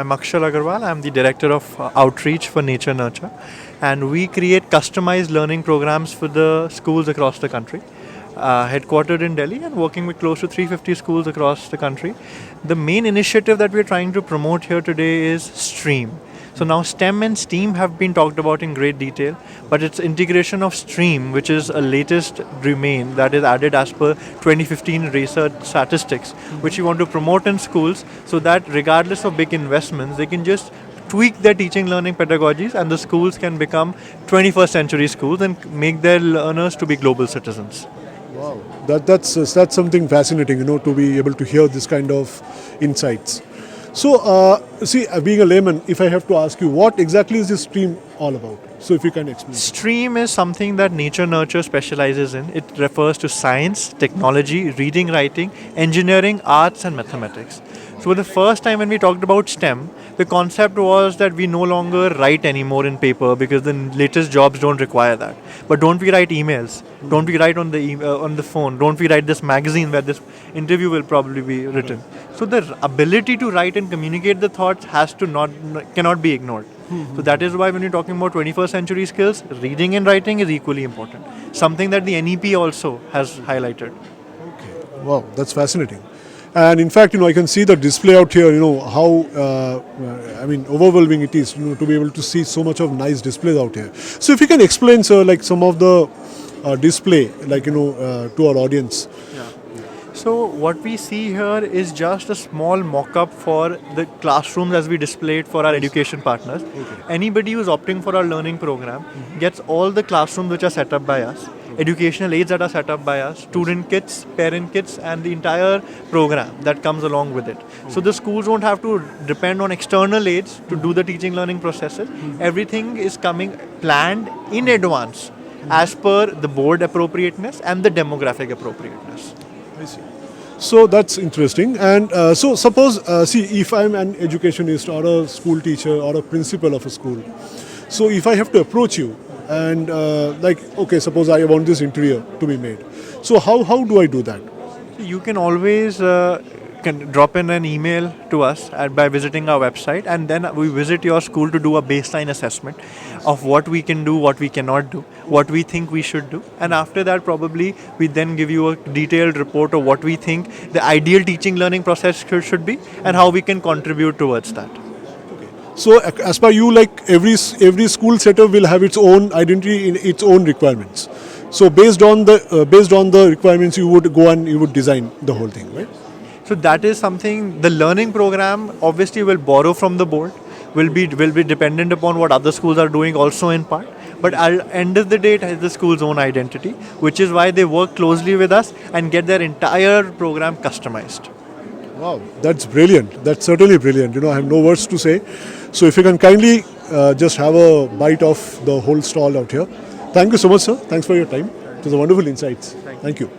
I'm Akshal Agarwal. I'm the Director of Outreach for NatureNurture, and we create customized learning programs for the schools across the country. Headquartered in Delhi and working with close to 350 schools across the country. The main initiative that we're trying to promote here today is STREAM. So now STEM and STEAM have been talked about in great detail, but it's integration of STREAM, which is a latest domain that is added as per 2015 research statistics, which we want to promote in schools so that regardless of big investments, they can just tweak their teaching learning pedagogies and the schools can become 21st century schools and make their learners to be global citizens. Wow, that's something fascinating, to be able to hear this kind of insights. So, being a layman, if I have to ask you, what exactly is this STREAM all about? So, if you can explain. STREAM is something that NatureNurture specializes in. It refers to science, technology, reading, writing, engineering, arts, and mathematics. So, the first time when we talked about STEM, the concept was that we no longer write anymore in paper because the latest jobs don't require that. But don't we write emails? Don't we write on the phone? Don't we write this magazine where this interview will probably be written? So the ability to write and communicate the thoughts cannot be ignored. So that is why when you're talking about 21st century skills, reading and writing is equally important. Something that the NEP also has highlighted. Okay. Wow, that's fascinating. And in fact, I can see the display out here, how, overwhelming it is, to be able to see so much of nice displays out here. So if you can explain, sir, like some of the display, to our audience. Yeah. So what we see here is just a small mock-up for the classrooms as we display it for our education partners. Okay. Anybody who's opting for our learning program gets all the classrooms which are set up by us, educational aids that are set up by us, student kits, parent kits, and the entire program that comes along with it. So the schools won't have to depend on external aids to do the teaching learning processes. Everything is coming planned in advance as per the board appropriateness and the demographic appropriateness. I see. So that's interesting. And so suppose, if I'm an educationist or a school teacher or a principal of a school, so if I have to approach you and suppose I want this interior to be made. So how do I do that? You can always can drop in an email to us by visiting our website, and then we visit your school to do a baseline assessment of what we can do, what we cannot do, what we think we should do, and after that probably we then give you a detailed report of what we think the ideal teaching learning process should be and how we can contribute towards that. So as per you, like every school setup will have its own identity in its own requirements. So based on the requirements, you would go and you would design the whole thing, right? So that is something the learning program obviously will borrow from the board, will be dependent upon what other schools are doing also in part. But at the end of the day, it has the school's own identity, which is why they work closely with us and get their entire program customized. Wow, that's brilliant. That's certainly brilliant. I have no words to say. So if you can kindly just have a bite of the whole stall out here. Thank you so much, sir. Thanks for your time. It was a wonderful insights. Thank you.